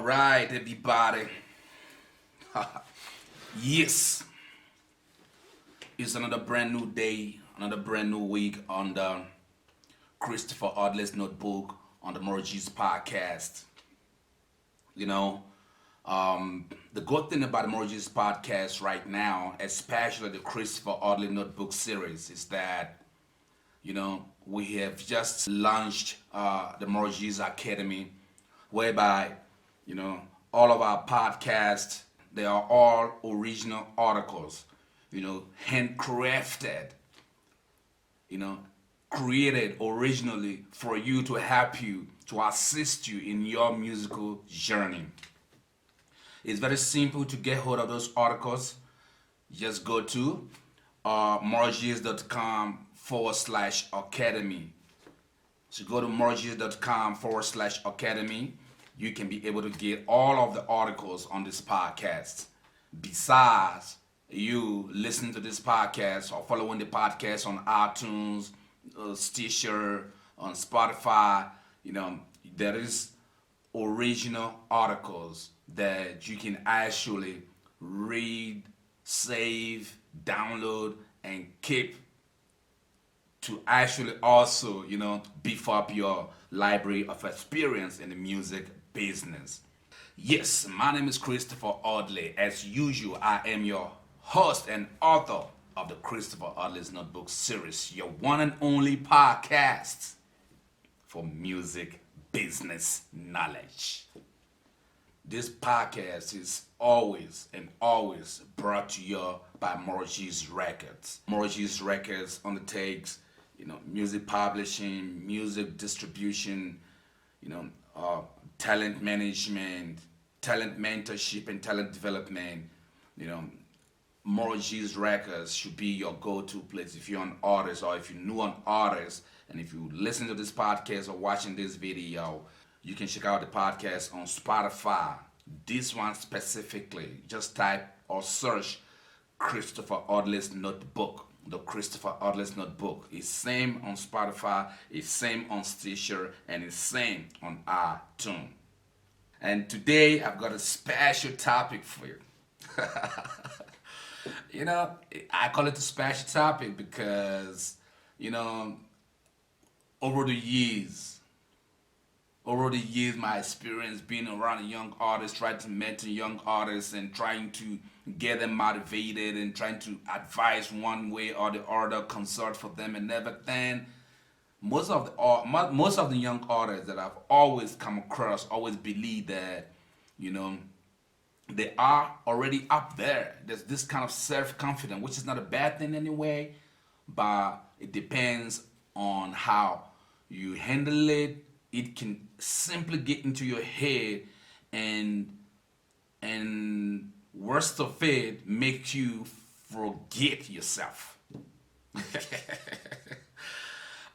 Alright, everybody. Yes, it's another brand new day, another brand new week on the Christopher Odiley's Notebook on the Morgis podcast. You know, the good thing about the Morgis podcast right now, especially the Christopher Odiley Notebook series, is that we have just launched the Morgis Academy, whereby all of our podcasts, they are all original articles, handcrafted, created originally for you, to help you, to assist you in your musical journey. It's very simple to get hold of those articles. Just go to morgis.com/academy. So go to morgis.com/academy. You can be able to get all of the articles on this podcast. Besides you listening to this podcast or following the podcast on iTunes, Stitcher, on Spotify, there is original articles that you can actually read, save, download, and keep to actually also, beef up your library of experience in the music business. Yes, my name is Christopher Odiley. As usual, I am your host and author of the Christopher Odiley's Notebook series, your one and only podcast for music business knowledge. This podcast is always brought to you by Morgis Records. Morgis Records undertakes music publishing, music distribution, talent management, talent mentorship, and talent development. Morgis Records should be your go-to place if you're an artist, or if you're new an artist, and if you listen to this podcast or watching this video, you can check out the podcast on Spotify. This one specifically, just type or search Christopher Odiley's Notebook. The Christopher Odiley's Notebook is same on Spotify, it's same on Stitcher, and it's same on iTunes. And today I've got a special topic for you. I call it a special topic because, over the years, my experience being around young artists, trying to mentor young artists and trying to get them motivated and trying to advise one way or the other, consult for them and everything. Most of the young artists that I've always come across always believe that, they are already up there. There's this kind of self-confidence, which is not a bad thing anyway, but it depends on how you handle it. It can simply get into your head and worst of it, make you forget yourself.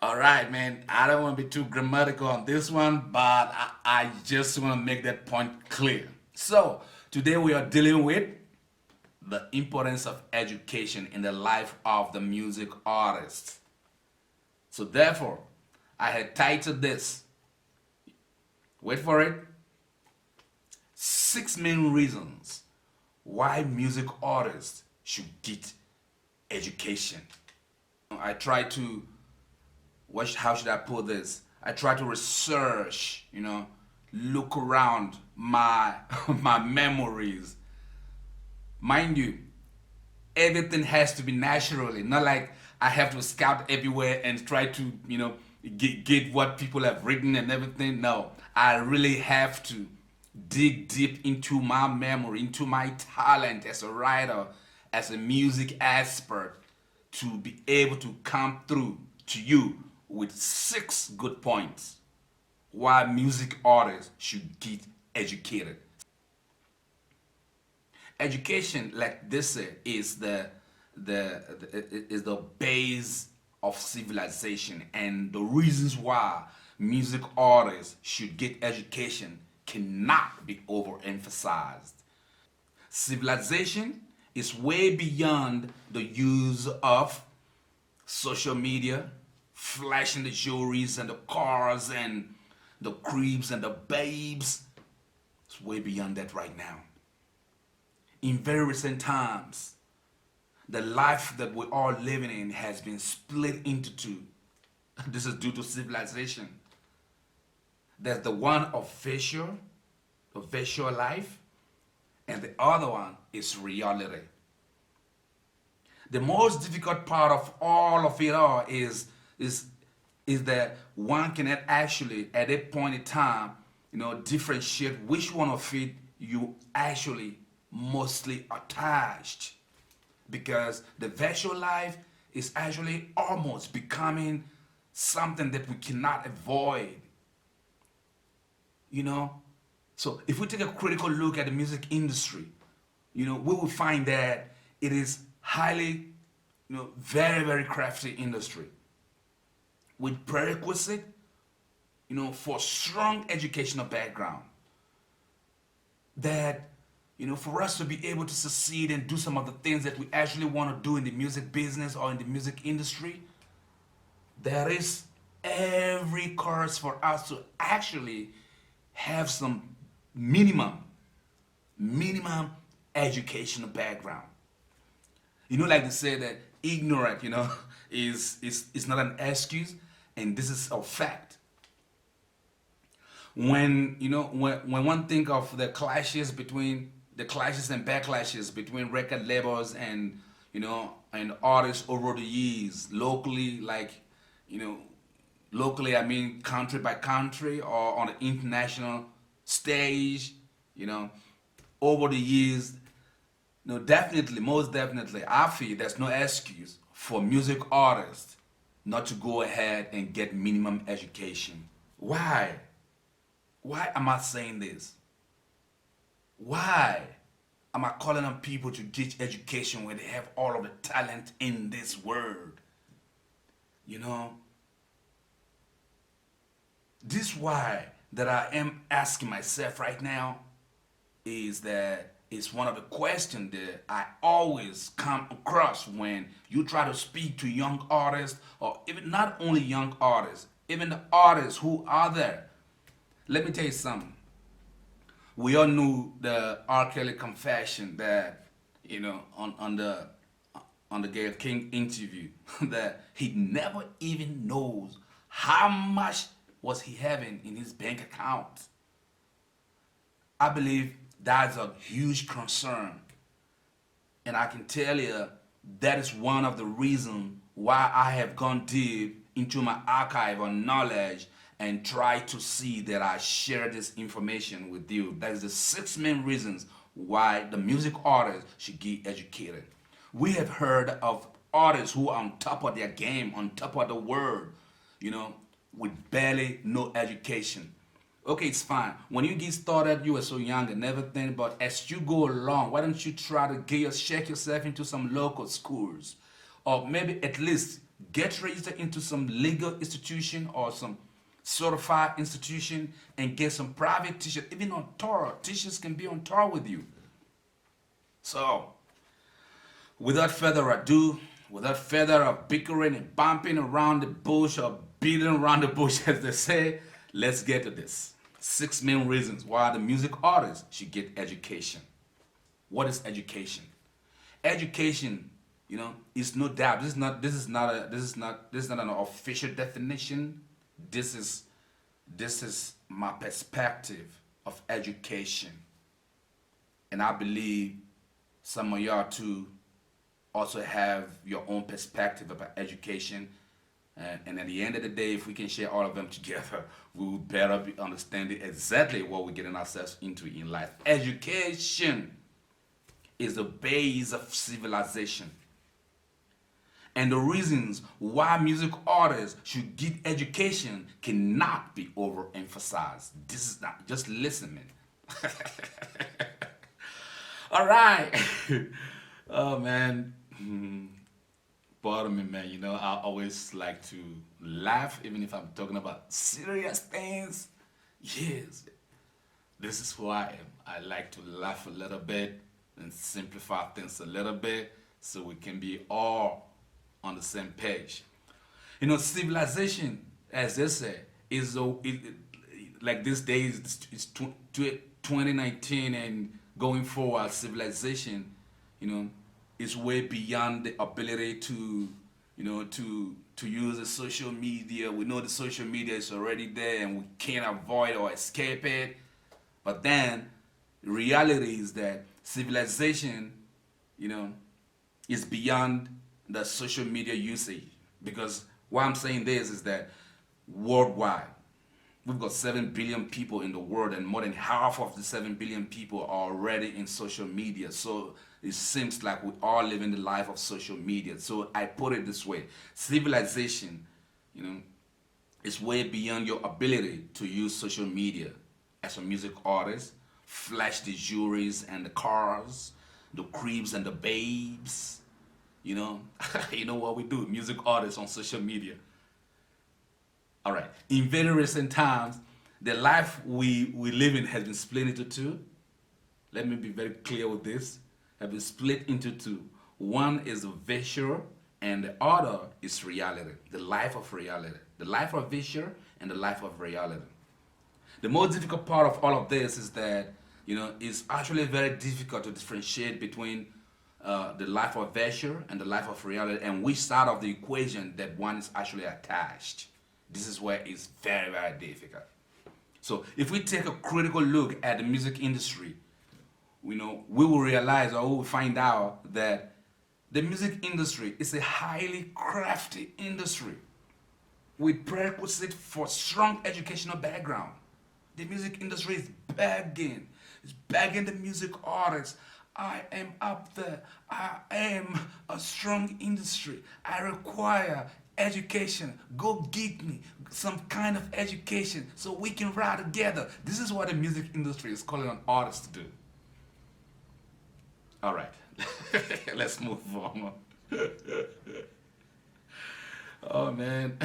All right, man. I don't want to be too grammatical on this one, but I just want to make that point clear. So today we are dealing with the importance of education in the life of the music artist. So therefore, I had titled this, wait for it, 6 main reasons why music artists should get education. I try to, how should I put this? I try to research, look around my memories. Mind you, everything has to be naturally, not like I have to scout everywhere and try to, get what people have written and everything. No, I really have to dig deep into my memory, into my talent as a writer, as a music expert, to be able to come through to you with 6 good points why music artists should get educated. Education, like this, is the base of civilization, and the reasons why music artists should get education cannot be overemphasized. Civilization is way beyond the use of social media, flashing the jewelries and the cars and the cribs and the babes. It's way beyond that right now. In very recent times, the life that we're all living in has been split into two. This is due to civilization. There's the one of visual life, and the other one is reality. The most difficult part of all of it all is that one cannot actually at a point in time, differentiate which one of it you actually mostly attached, because the virtual life is actually almost becoming something that we cannot avoid. So if we take a critical look at the music industry, we will find that it is highly, very, very crafty industry with prerequisite, for strong educational background. That, for us to be able to succeed and do some of the things that we actually want to do in the music business or in the music industry, there is every course for us to actually have some minimum educational background. Like they say that ignorant, is not an excuse, and this is a fact. When one think of the clashes and backlashes between record labels and and artists over the years, locally, locally, I mean country by country or on the international stage, over the years, definitely, most definitely, I feel there's no excuse for music artists not to go ahead and get minimum education. Why? Why am I saying this? Why am I calling on people to get education when they have all of the talent in this world? This why that I am asking myself right now is that it's one of the questions that I always come across when you try to speak to young artists, or even not only young artists, even the artists who are there. Let me tell you something. We all knew the R. Kelly confession that, on the Gayle King interview, that he never even knows how much was he having in his bank account. I believe that's a huge concern. And I can tell you that is one of the reasons why I have gone deep into my archive of knowledge and try to see that I share this information with you. That is the 6 main reasons why the music artists should get educated. We have heard of artists who are on top of their game, on top of the world, with barely no education. Okay, it's fine. When you get started, you were so young and everything, but as you go along, why don't you try to check yourself into some local schools? Or maybe at least get registered into some legal institution or some certified institution and get some private teachers, even on tour. Teachers can be on tour with you. So, without further ado, without further bickering and bumping around the bush or beating around the bush, as they say, let's get to this. 6 main reasons why the music artists should get education. What is education? Education, is no doubt. This is not an official definition. This is my perspective of education. And I believe some of y'all too also have your own perspective about education. And at the end of the day, if we can share all of them together, we will better be understanding exactly what we're getting ourselves into in life. Education is the base of civilization. And the reasons why music artists should get education cannot be overemphasized. This is not, just listen, man. All right. Oh, man. Pardon me, man. I always like to laugh, even if I'm talking about serious things. Yes, this is who I am. I like to laugh a little bit and simplify things a little bit so we can be all on the same page. Civilization, as they say, like these days, it's 2019 and going forward, civilization, is way beyond the ability to, to use the social media. We know the social media is already there and we can't avoid or escape it. But then, the reality is that civilization, is beyond the social media usage. Because why I'm saying this is that worldwide, we've got 7 billion people in the world, and more than half of the 7 billion people are already in social media. So it seems like we are living the life of social media. So I put it this way: civilization, is way beyond your ability to use social media as a music artist, flash the jewelries and the cars, the cribs and the babes. You know what we do, music artists on social media. All right. In very recent times, the life we live in has been split into two. Let me be very clear with this. Have been split into two. One is virtual, and the other is reality. The life of reality. The life of virtual and the life of reality. The most difficult part of all of this is that it's actually very difficult to differentiate between the life of virtual and the life of reality, and which side of the equation that one is actually attached. This is where it's very, very difficult. So if we take a critical look at the music industry, we will realize, or we will find out, that the music industry is a highly crafty industry with prerequisite for strong educational background. The music industry is begging the music artists. I am up there. I am a strong industry. I require education. Go get me some kind of education so we can ride together. This is what the music industry is calling on artists to do. All right, let's move on. Oh man,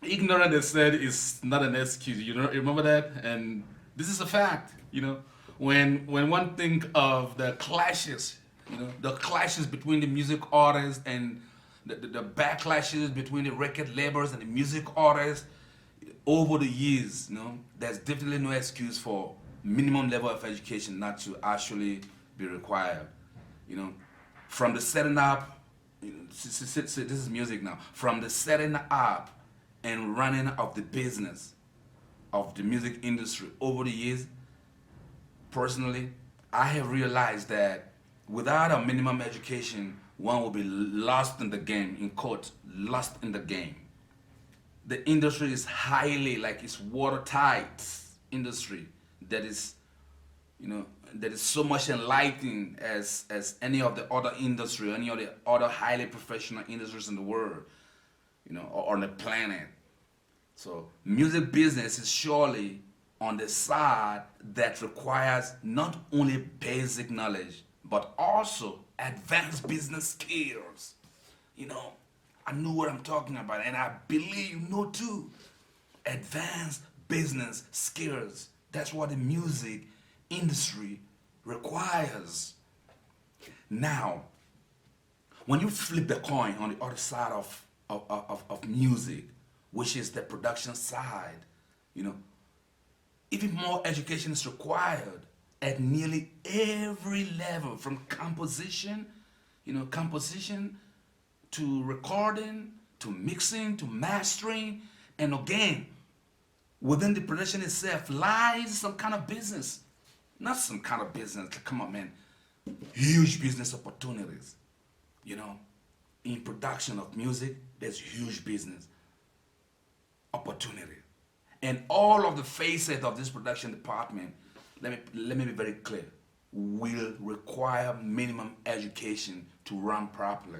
ignorant, they said, is not an excuse. Remember that? And this is a fact. When one think of the clashes, the clashes between the music artists and the backlashes between the record labels and the music artists over the years, there's definitely no excuse for minimum level of education not to actually be required. From the setting up, this is music now. From the setting up and running of the business of the music industry over the years, personally, I have realized that without a minimum education, one will be lost in the game, in quote, lost in the game. The industry is highly, it's watertight industry that is, that is so much enlightening as any of the other industry, any of the other highly professional industries in the world, or on the planet. So music business is surely on the side that requires not only basic knowledge, but also advanced business skills. I know what I'm talking about, and I believe you know too. Advanced business skills. That's what the music industry requires. Now, when you flip the coin on the other side of music, which is the production side, even more education is required at nearly every level, from composition to recording, to mixing, to mastering. And again, within the production itself lies some kind of business. Not some kind of business, come on man, huge business opportunities. In production of music, there's huge business opportunity. And all of the facets of this production department, let me be very clear, will require minimum education to run properly.